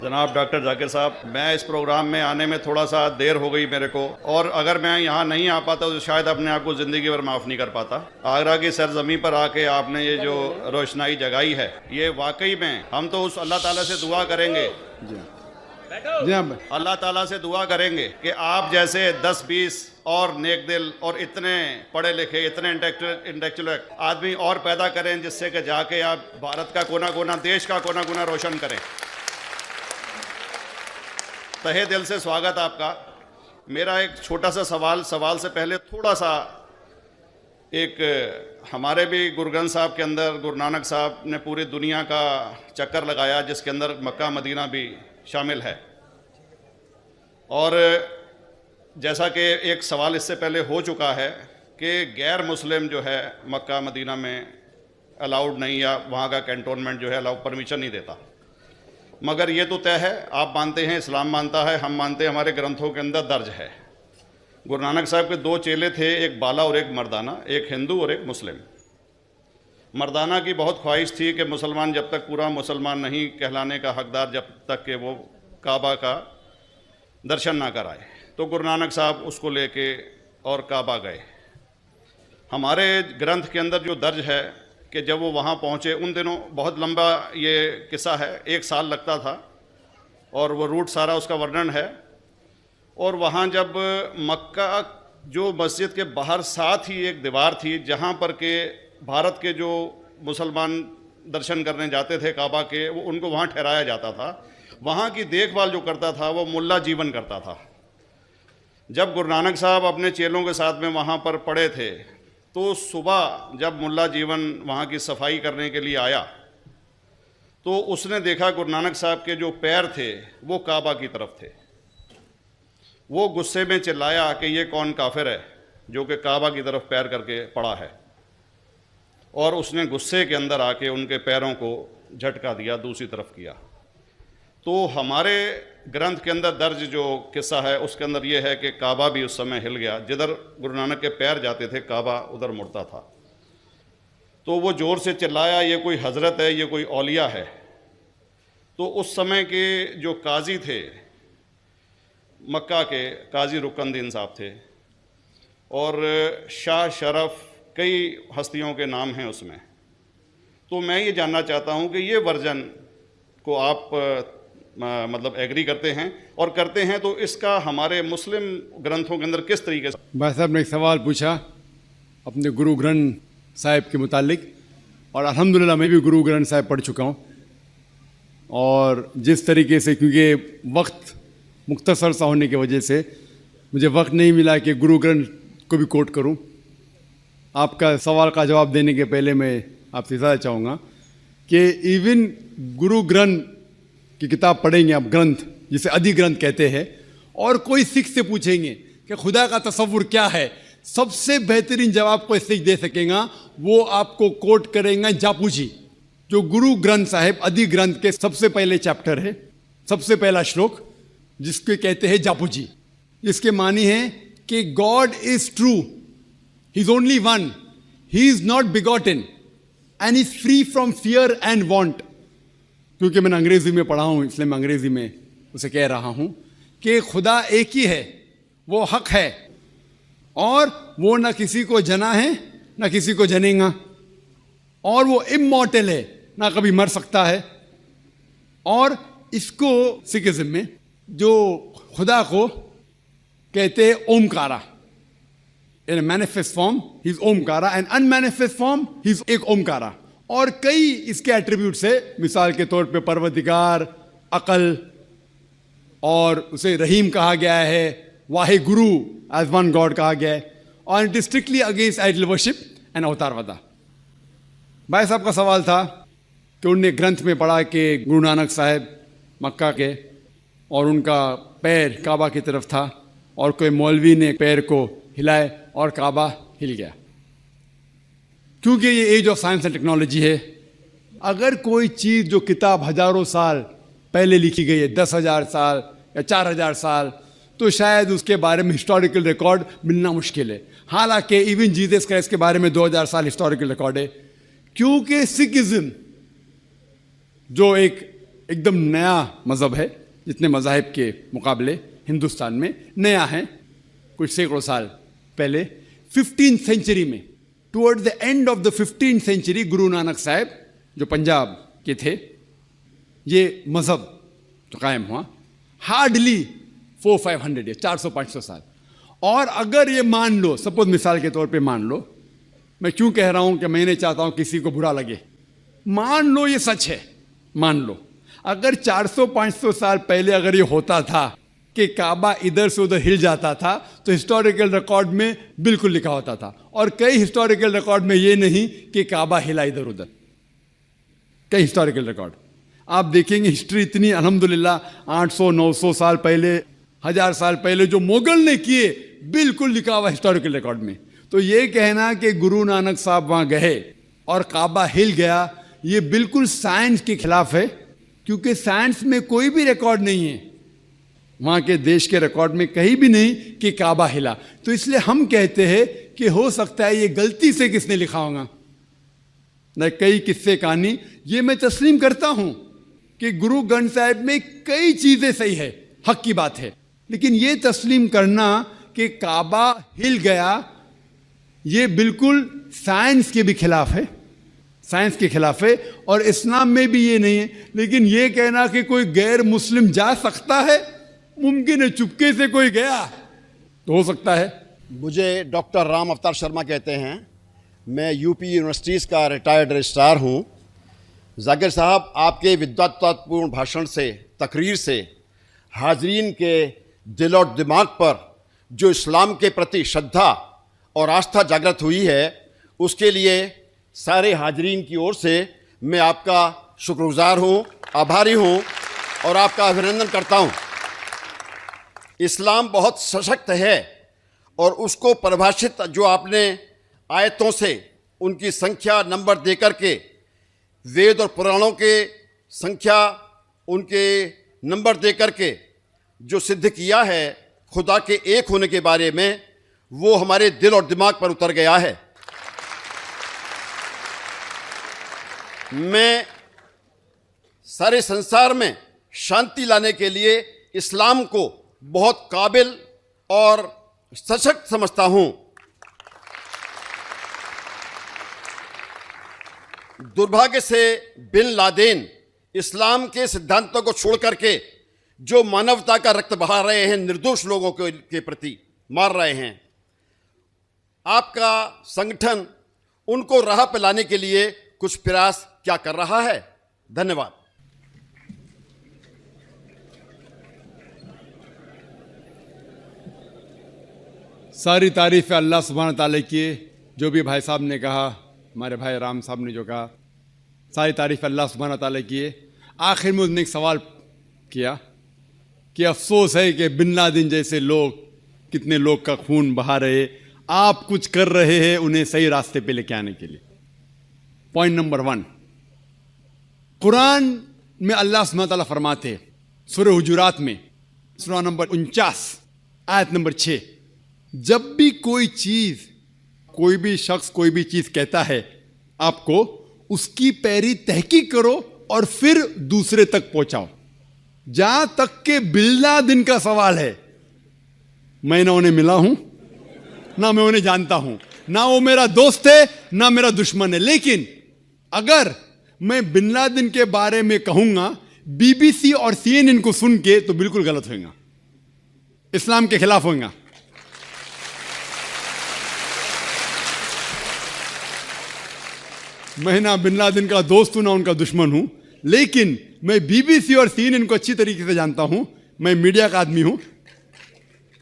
जनाब डॉक्टर जाकिर साहब, मैं इस प्रोग्राम में आने में थोड़ा सा देर हो गई मेरे को, और अगर मैं यहाँ नहीं आ पाता तो शायद अपने आप को ज़िंदगी भर माफ़ नहीं कर पाता। आगरा की सरजमी पर आके आपने ये जो रोशनाई जगाई है, ये वाकई में हम तो उस अल्लाह ताला से दुआ करेंगे, अल्लाह ताला से दुआ करेंगे कि आप जैसे 10-20 और नेक दिल और इतने पढ़े लिखे, इतने इंटेलेक्चुअल आदमी और पैदा करें, जिससे कि जाके आप भारत का कोना कोना, देश का कोना कोना रोशन करें। तहे दिल से स्वागत आपका। मेरा एक छोटा सा सवाल से पहले थोड़ा सा, एक हमारे भी गुरु ग्रंथ साहब के अंदर गुरु नानक साहब ने पूरी दुनिया का चक्कर लगाया, जिसके अंदर मक्का मदीना भी शामिल है। और जैसा कि एक सवाल इससे पहले हो चुका है कि गैर मुस्लिम जो है मक्का मदीना में अलाउड नहीं, या वहाँ का कैंटोनमेंट जो है अलाउ परमिशन नहीं देता। मगर ये तो तय है, आप मानते हैं, इस्लाम मानता है, हम मानते हैं, हमारे ग्रंथों के अंदर दर्ज है। गुरु नानक साहब के 2 चेले थे, एक बाला और एक मर्दाना, एक हिंदू और एक मुस्लिम। मर्दाना की बहुत ख्वाहिश थी कि मुसलमान जब तक पूरा मुसलमान नहीं कहलाने का हकदार, जब तक कि वो काबा का दर्शन ना कराए, तो गुरु नानक साहब उसको लेके और काबा गए। हमारे ग्रंथ के अंदर जो दर्ज है कि जब वो वहाँ पहुँचे, उन दिनों बहुत लंबा ये किस्सा है, 1 साल लगता था, और वो रूट सारा उसका वर्णन है। और वहाँ जब मक्का, जो मस्जिद के बाहर साथ ही एक दीवार थी, जहाँ पर के भारत के जो मुसलमान दर्शन करने जाते थे काबा के, वो उनको वहाँ ठहराया जाता था। वहाँ की देखभाल जो करता था वो मुल्ला जीवन करता था। जब गुरु नानक साहब अपने चेलों के साथ में वहाँ पर पड़े थे, तो सुबह जब मुल्ला जीवन वहाँ की सफाई करने के लिए आया, तो उसने देखा गुरु नानक साहब के जो पैर थे वो काबा की तरफ थे। वो गुस्से में चिल्लाया कि ये कौन काफिर है जो कि काबा की तरफ पैर करके पड़ा है, और उसने गुस्से के अंदर आके उनके पैरों को झटका दिया, दूसरी तरफ किया। तो हमारे ग्रंथ के अंदर दर्ज जो किस्सा है उसके अंदर ये है कि काबा भी उस समय हिल गया, जिधर गुरु नानक के पैर जाते थे काबा उधर मुड़ता था। तो वो ज़ोर से चिल्लाया, ये कोई हज़रत है, ये कोई औलिया है। तो उस समय के जो काजी थे मक्का के, काजी रुकनुद्दीन साहब थे, और शाह शरफ, कई हस्तियों के नाम हैं उसमें। तो मैं ये जानना चाहता हूँ कि ये वर्जन को आप मतलब एग्री करते हैं, और करते हैं तो इसका हमारे मुस्लिम ग्रंथों के अंदर किस तरीके से। भाई साहब ने एक सवाल पूछा अपने गुरु ग्रंथ साहिब के मुतालिक, और अल्हम्दुलिल्लाह मैं भी गुरु ग्रंथ साहिब पढ़ चुका हूँ। और जिस तरीके से, क्योंकि वक्त मुख्तसर सा होने की वजह से मुझे वक्त नहीं मिला कि गुरु ग्रंथ को भी कोट करूँ। आपका सवाल का जवाब देने के पहले मैं आपसे ज़्यादा चाहूँगा कि इवन गुरु ग्रंथ की किताब पढ़ेंगे आप, ग्रंथ जिसे अधिग्रंथ कहते हैं, और कोई सिख से पूछेंगे कि खुदा का तसव्वुर क्या है, सबसे बेहतरीन जवाब कोई सिख दे सकेगा वो आपको कोट करेंगे जापू जी, जो गुरु ग्रंथ साहिब अधिग्रंथ के सबसे पहले चैप्टर है, सबसे पहला श्लोक, जिसके कहते हैं जापू जी। जिसके मानी है कि God is true, he is only one, he is not begotten and is free from fear and want. क्योंकि मैंने अंग्रेजी में पढ़ा हूँ, इसलिए मैं अंग्रेजी में उसे कह रहा हूँ कि खुदा एक ही है, वो हक है, और वो ना किसी को जना है ना किसी को जनेगा, और वो इमॉर्टल है, ना कभी मर सकता है। और इसको सिखिज्म में जो खुदा को कहते हैं Omkara, in manifest form he is Omkara, and unmanifest form he is एक ओमकारा। और कई इसके एट्रीब्यूट्स है, मिसाल के तौर पे परवरदिगार, अकल, और उसे रहीम कहा गया है, Wahe Guru as one God कहा गया है, और it is strictly against idol worship and अवतारवादा। भाई साहब का सवाल था कि उनने ग्रंथ में पढ़ा कि गुरु नानक साहब मक्का के, और उनका पैर काबा की तरफ था, और कोई मौलवी ने पैर को हिलाए और काबा हिल गया। क्योंकि ये age of science and technology है, अगर कोई चीज़ जो किताब हज़ारों साल पहले लिखी गई है, 10,000 साल या 4,000 साल, तो शायद उसके बारे में हिस्टोरिकल रिकॉर्ड मिलना मुश्किल है। हालांकि इवन जीसस क्राइस्ट के बारे में 2000 साल हिस्टोरिकल रिकॉर्ड है, क्योंकि सिखिज्म जो एक एकदम नया मज़हब है, जितने मज़ाहिब के मुकाबले हिंदुस्तान में नया है। कुछ सैकड़ों साल पहले 15th सेंचुरी में, toward the end of the 15th century, Guru Nanak साहब जो पंजाब के थे, ये मज़हब जो कायम हुआ, हार्डली 400-500 या 400-500 साल। और अगर ये मान लो, सपोज मिसाल के तौर पे मान लो, मैं क्यों कह रहा हूं कि मैं नहीं चाहता हूं किसी को बुरा लगे, मान लो ये सच है, मान लो अगर 400-500 साल पहले अगर ये होता था कि काबा इधर से उधर हिल जाता था, तो हिस्टोरिकल रिकॉर्ड में बिल्कुल लिखा होता था। और कई हिस्टोरिकल रिकॉर्ड में ये नहीं कि काबा हिला इधर उधर, कई हिस्टोरिकल रिकॉर्ड आप देखेंगे। हिस्ट्री इतनी अल्हम्दुलिल्लाह 800-900 साल पहले, 1000 साल पहले जो मुगल ने किए, बिल्कुल लिखा हुआ हिस्टोरिकल रिकॉर्ड में। तो ये कहना कि गुरु नानक साहब वहाँ गए और काबा हिल गया, ये बिल्कुल साइंस के खिलाफ है, क्योंकि साइंस में कोई भी रिकॉर्ड नहीं है, वहाँ के देश के रिकॉर्ड में कहीं भी नहीं कि काबा हिला। तो इसलिए हम कहते हैं कि हो सकता है ये गलती से किसने लिखा होगा। न कई किस्से कहानी ये मैं तस्लीम करता हूँ कि गुरु ग्रंथ साहिब में कई चीज़ें सही है, हक की बात है, लेकिन ये तस्लीम करना कि काबा हिल गया, ये बिल्कुल साइंस के भी खिलाफ है, साइंस के खिलाफ है। और इस्लाम में भी ये नहीं है। लेकिन ये कहना कि कोई गैर मुस्लिम जा सकता है, मुमकिन है, चुपके से कोई गया तो हो सकता है। मुझे डॉक्टर राम अवतार शर्मा कहते हैं, मैं यूपी यूनिवर्सिटीज़ का रिटायर्ड रजिस्ट्रार हूँ। जाकिर साहब, आपके विद्वत्तापूर्ण भाषण से, तकरीर से हाजरीन के दिल और दिमाग पर जो इस्लाम के प्रति श्रद्धा और आस्था जागृत हुई है, उसके लिए सारे हाजरीन की ओर से मैं आपका शुक्रगुजार हूँ, आभारी हूँ और आपका अभिनंदन करता हूँ। इस्लाम बहुत सशक्त है और उसको परिभाषित जो आपने आयतों से उनकी संख्या नंबर दे करके, वेद और पुराणों के संख्या उनके नंबर दे करके जो सिद्ध किया है खुदा के एक होने के बारे में, वो हमारे दिल और दिमाग पर उतर गया है। मैं सारे संसार में शांति लाने के लिए इस्लाम को बहुत काबिल और सशक्त समझता हूँ। दुर्भाग्य से बिन लादेन इस्लाम के सिद्धांतों को छोड़ करके जो मानवता का रक्त बहा रहे हैं, निर्दोष लोगों के प्रति मार रहे हैं, आपका संगठन उनको राह पे लाने के लिए कुछ प्रयास क्या कर रहा है? धन्यवाद। सारी तारीफ़ अल्लाह सुब्हान ताला की, जो भी भाई साहब ने कहा, हमारे भाई राम साहब ने जो कहा, सारी तारीफ़ अल्लाह सुब्हान ताला की। आखिर में उसने एक सवाल किया कि अफसोस है कि बिन लादेन जैसे लोग, कितने लोग का खून बहा रहे, आप कुछ कर रहे हैं उन्हें सही रास्ते पे लेके आने के लिए। पॉइंट नंबर 1, कुरान में अल्लाह सुब्हान ताला फरमाते, सूरह हुजुरात में सूरह नंबर 49 आयत नंबर 6, जब भी कोई चीज़, कोई भी शख्स कोई भी चीज़ कहता है आपको, उसकी पहली तहकीक करो और फिर दूसरे तक पहुंचाओ। जहां तक के बिन लादेन का सवाल है, मैं ना उन्हें मिला हूं, ना मैं उन्हें जानता हूं, ना वो मेरा दोस्त है ना मेरा दुश्मन है, लेकिन अगर मैं बिन लादेन के बारे में कहूंगा बीबीसी और CNN को सुन के, तो बिल्कुल गलत होगा, इस्लाम के खिलाफ होगा। मैं ना बिन लादेन का दोस्त हूं ना उनका दुश्मन हूं, लेकिन मैं बीबीसी और CNN को अच्छी तरीके से जानता हूं। मैं मीडिया का आदमी हूं,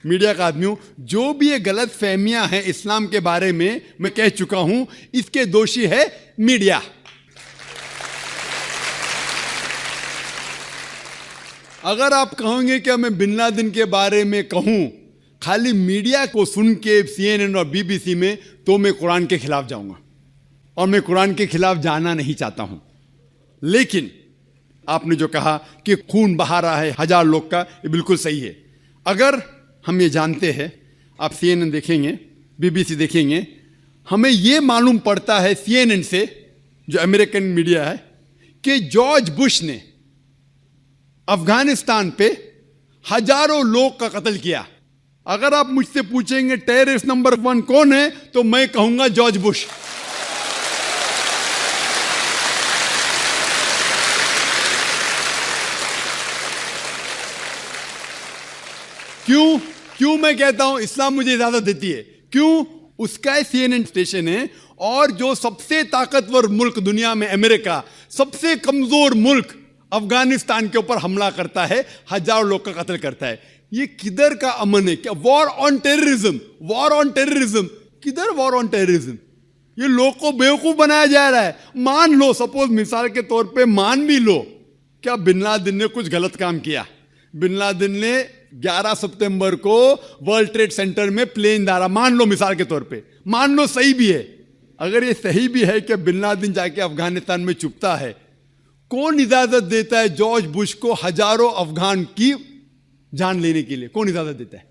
मीडिया का आदमी हूं। जो भी ये गलत फहमियां हैं इस्लाम के बारे में, मैं कह चुका हूं, इसके दोषी है मीडिया। अगर आप कहोगे कि मैं बिन लादेन के बारे में कहूं खाली मीडिया को सुन के CNN और BBC में, तो मैं कुरान के खिलाफ जाऊंगा, और मैं कुरान के खिलाफ जाना नहीं चाहता हूं। लेकिन आपने जो कहा कि खून बहा रहा है 1000 लोग का, ये बिल्कुल सही है। अगर हम ये जानते हैं, आप CNN देखेंगे, BBC देखेंगे, हमें ये मालूम पड़ता है CNN से, जो अमेरिकन मीडिया है, कि जॉर्ज बुश ने अफगानिस्तान पे हजारों लोग का कत्ल किया। अगर आप मुझसे पूछेंगे टेररिस्ट नंबर 1 कौन है, तो मैं कहूंगा जॉर्ज बुश। क्यों मैं कहता हूं इस्लाम मुझे इजाजत देती है? क्यों? उसका CNN स्टेशन है, और जो सबसे ताकतवर मुल्क दुनिया में अमेरिका, सबसे कमजोर मुल्क अफगानिस्तान के ऊपर हमला करता है, हजारों लोग का कत्ल करता है। ये किधर का अमन है? क्या war on terrorism? War on terrorism किधर? War on terrorism? ये लोग को बेवकूफ बनाया जा रहा है। मान लो, सपोज मिसाल के तौर पे मान भी लो, क्या बिन लादेन ने कुछ गलत काम किया? बिन लादेन ने 11 सितंबर को वर्ल्ड ट्रेड सेंटर में प्लेन डाला, मान लो मिसाल के तौर पे, मान लो सही भी है। अगर ये सही भी है कि बिन लादेन जाके अफगानिस्तान में छुपता है, कौन इजाजत देता है जॉर्ज बुश को हजारों अफगान की जान लेने के लिए? कौन इजाजत देता है?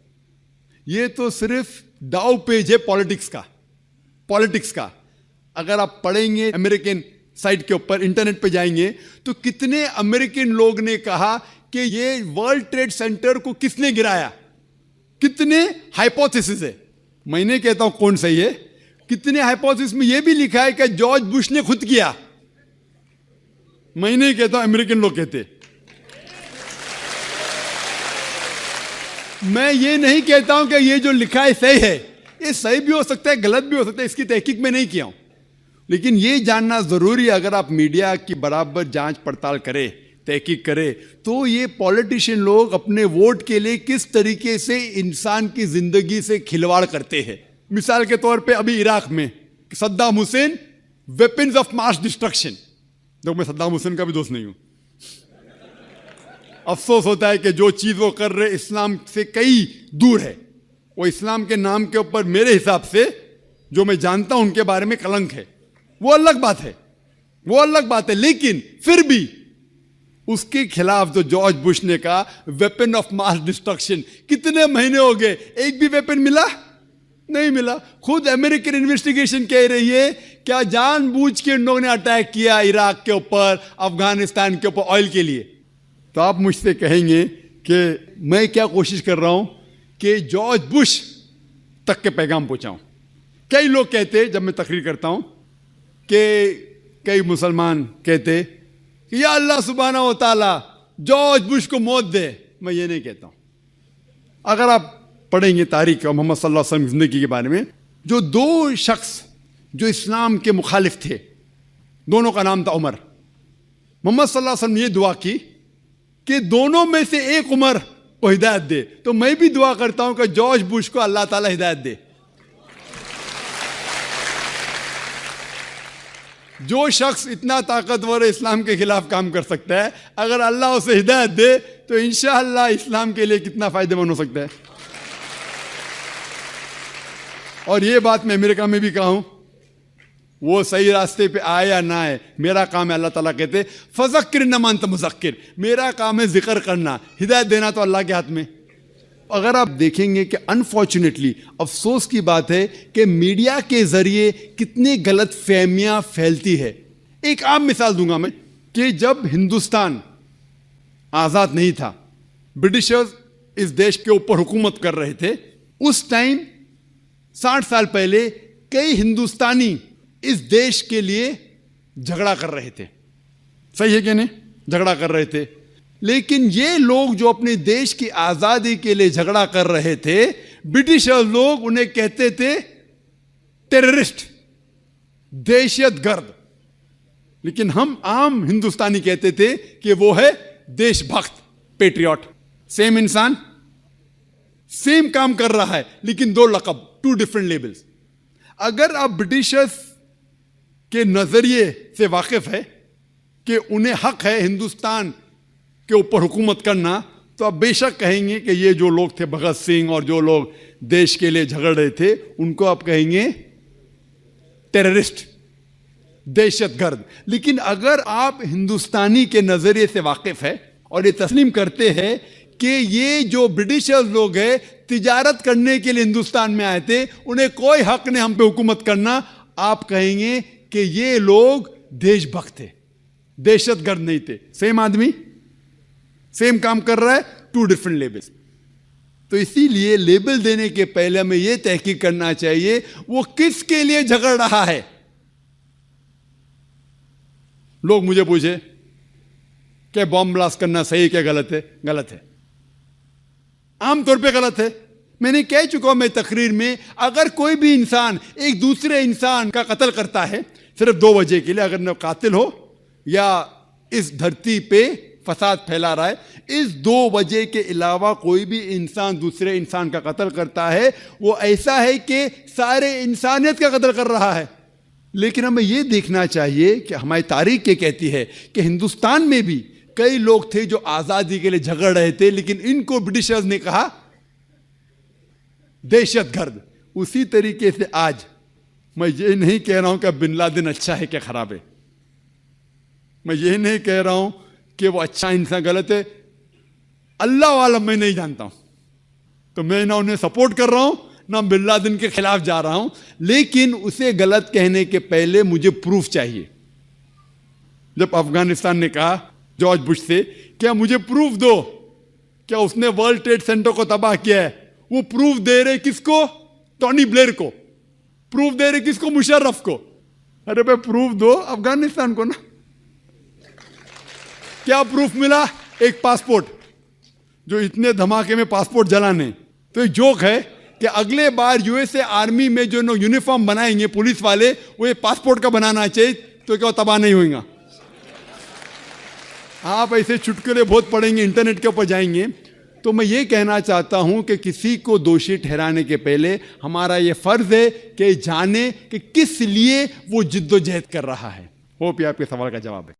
ये तो सिर्फ दाव पेज है पॉलिटिक्स का। अगर आप पढ़ेंगे अमेरिकन साइट के ऊपर, इंटरनेट पे जाएंगे, तो कितने अमेरिकन लोग ने कहा कि ये वर्ल्ड ट्रेड सेंटर को किसने गिराया? कितने हाइपोथेसिस है। मैंने कहता हूं कौन सही है। कितने हाइपोथेसिस में यह भी लिखा है कि जॉर्ज बुश ने खुद किया। मैं नहीं कहता, अमेरिकन लोग कहते। मैं ये नहीं कहता हूं कि ये जो लिखा है सही है। ये सही भी हो सकता है, गलत भी हो सकता है, इसकी तहकीक में नहीं किया हूं। लेकिन ये जानना जरूरी है, अगर आप मीडिया की बराबर जांच पड़ताल करें, तहकीक करें, तो ये पॉलिटिशियन लोग अपने वोट के लिए किस तरीके से इंसान की जिंदगी से खिलवाड़ करते हैं। मिसाल के तौर पे अभी इराक में Saddam Hussain, weapons of mass destruction. देखो, मैं सद्दाम हुसैन का भी दोस्त नहीं हूं। अफसोस होता है कि जो चीज वो कर रहे इस्लाम से कई दूर है। वो इस्लाम के नाम के ऊपर मेरे हिसाब से, जो मैं जानता हूं उनके बारे में, कलंक है। वो अलग बात है। लेकिन फिर भी उसके खिलाफ जो जॉर्ज बुश ने कहा, वेपन ऑफ मास डिस्ट्रक्शन, कितने महीने हो गए, एक भी वेपन मिला नहीं मिला। खुद अमेरिकन इन्वेस्टिगेशन कह रही है क्या जानबूझ के इन लोगों ने अटैक किया इराक के ऊपर, अफगानिस्तान के ऊपर, ऑयल के लिए। तो आप मुझसे कहेंगे कि मैं क्या कोशिश कर रहा हूं कि जॉर्ज बुश तक के पैगाम पहुंचाऊं। कई लोग कहते, जब मैं तकरीर करता हूं, कि कई मुसलमान कहते कि या अल्लाह सुब्हाना व तआला जॉर्ज बुश को मौत दे। मैं ये नहीं कहता हूं। अगर आप पढ़ेंगे तारीख और मोहम्मद सल्लल्लाहु अलैहि वसल्लम की जिंदगी के बारे में, जो 2 शख्स जो इस्लाम के मुखालिफ थे, दोनों का नाम था उमर। मोहम्मद सल्लल्लाहु अलैहि वसल्लम ने ये दुआ की कि दोनों में से एक उमर को हिदायत दे। तो मैं भी दुआ करता हूं कि जॉर्ज बुश को अल्लाह ताला हिदायत दे। जो शख्स इतना ताकतवर है, इस्लाम के खिलाफ काम कर सकता है, अगर अल्लाह उसे हिदायत दे तो इंशाअल्लाह इस्लाम के लिए कितना फायदेमंद हो सकता है। और ये बात मैं अमेरिका में भी कहा हूं, वो सही रास्ते पे आए या ना आए, मेरा काम है, अल्लाह ताला कहते फज़क्किर इन्नमा अंत मुज़क्किर, मेरा काम है जिक्र करना, हिदायत देना तो अल्लाह के हाथ में। अगर आप देखेंगे कि अनफॉर्चुनेटली, अफसोस की बात है कि मीडिया के जरिए कितनी गलत फहमियां फैलती है। एक आम मिसाल दूंगा मैं, कि जब हिंदुस्तान आज़ाद नहीं था, ब्रिटिशर्स इस देश के ऊपर हुकूमत कर रहे थे, उस टाइम 60 साल पहले कई हिंदुस्तानी इस देश के लिए झगड़ा कर रहे थे। सही है कि नहीं? झगड़ा कर रहे थे। लेकिन ये लोग जो अपने देश की आजादी के लिए झगड़ा कर रहे थे, ब्रिटिशर्स लोग उन्हें कहते थे टेररिस्ट, दहशतगर्द। लेकिन हम आम हिंदुस्तानी कहते थे कि वो है देशभक्त, पेट्रियट। सेम इंसान, सेम काम कर रहा है, लेकिन 2 लक़ब, 2 डिफरेंट लेबल्स। अगर आप ब्रिटिशर्स के नजरिए से वाकिफ है कि उन्हें हक है हिंदुस्तान के ऊपर हुकूमत करना, तो आप बेशक कहेंगे कि ये जो लोग थे भगत सिंह और जो लोग देश के लिए झगड़ रहे थे, उनको आप कहेंगे टेररिस्ट, दहशतगर्द। लेकिन अगर आप हिंदुस्तानी के नजरिए से वाकिफ है और ये तस्लीम करते हैं कि ये जो ब्रिटिशर्स लोग हैं तिजारत करने के लिए हिंदुस्तान में आए थे, उन्हें कोई हक नहीं हम पे हुकूमत करना, आप कहेंगे कि ये लोग देशभक्त थे, दहशतगर्द नहीं थे। सेम आदमी, सेम काम कर रहा है, 2 डिफरेंट लेबल्स। तो इसीलिए लेबल देने के पहले हमें यह तहकीक करना चाहिए वो किसके लिए झगड़ रहा है। लोग मुझे पूछे कि बॉम्ब ब्लास्ट करना सही है क्या गलत है? गलत है, आमतौर पे गलत है। मैंने कह चुका हूं मैं तकरीर में, अगर कोई भी इंसान एक दूसरे इंसान का कत्ल करता है सिर्फ 2 वजह के लिए, अगर न कातिल हो या इस धरती पे फसाद फैला रहा है, इस 2 वजह के अलावा कोई भी इंसान दूसरे इंसान का कत्ल करता है, वो ऐसा है कि सारे इंसानियत का कत्ल कर रहा है। लेकिन हमें यह देखना चाहिए कि हमारी तारीख ये कहती है कि हिंदुस्तान में भी कई लोग थे जो आजादी के लिए झगड़ रहे थे, लेकिन इनको ब्रिटिशर्स ने कहा दहशतगर्द। उसी तरीके से आज मैं ये नहीं कह रहा हूं कि बिन लादेन अच्छा है क्या खराब है, मैं ये नहीं कह रहा हूं कि वो अच्छा इंसान गलत है, अल्लाह वाला मैं नहीं जानता हूं, तो मैं ना उन्हें सपोर्ट कर रहा हूं ना बिन लादेन के खिलाफ जा रहा हूं, लेकिन उसे गलत कहने के पहले मुझे प्रूफ चाहिए। जब अफगानिस्तान ने कहा जॉर्ज बुश से, क्या मुझे प्रूफ दो क्या उसने वर्ल्ड ट्रेड सेंटर को तबाह किया है, वो प्रूफ दे रहे किसको? टोनी ब्लेयर को। प्रूफ दे रहे किसको? मुशर्रफ को। अरे भाई प्रूफ दो अफगानिस्तान को ना। क्या प्रूफ मिला? एक पासपोर्ट, जो इतने धमाके में पासपोर्ट जलाने। तो एक जोक है कि अगले बार यूएसए आर्मी में जो यूनिफॉर्म बनाएंगे पुलिस वाले, वो ये पासपोर्ट का बनाना चाहिए, तो क्या तबाह नहीं होगा? आप ऐसे चुटकुले बहुत पढ़ेंगे, इंटरनेट के ऊपर जाएंगे। तो मैं ये कहना चाहता हूं कि किसी को दोषी ठहराने के पहले हमारा ये फर्ज है कि जाने कि किस लिए वो जिद्दोजहद कर रहा है। होप ये आपके सवाल का जवाब है।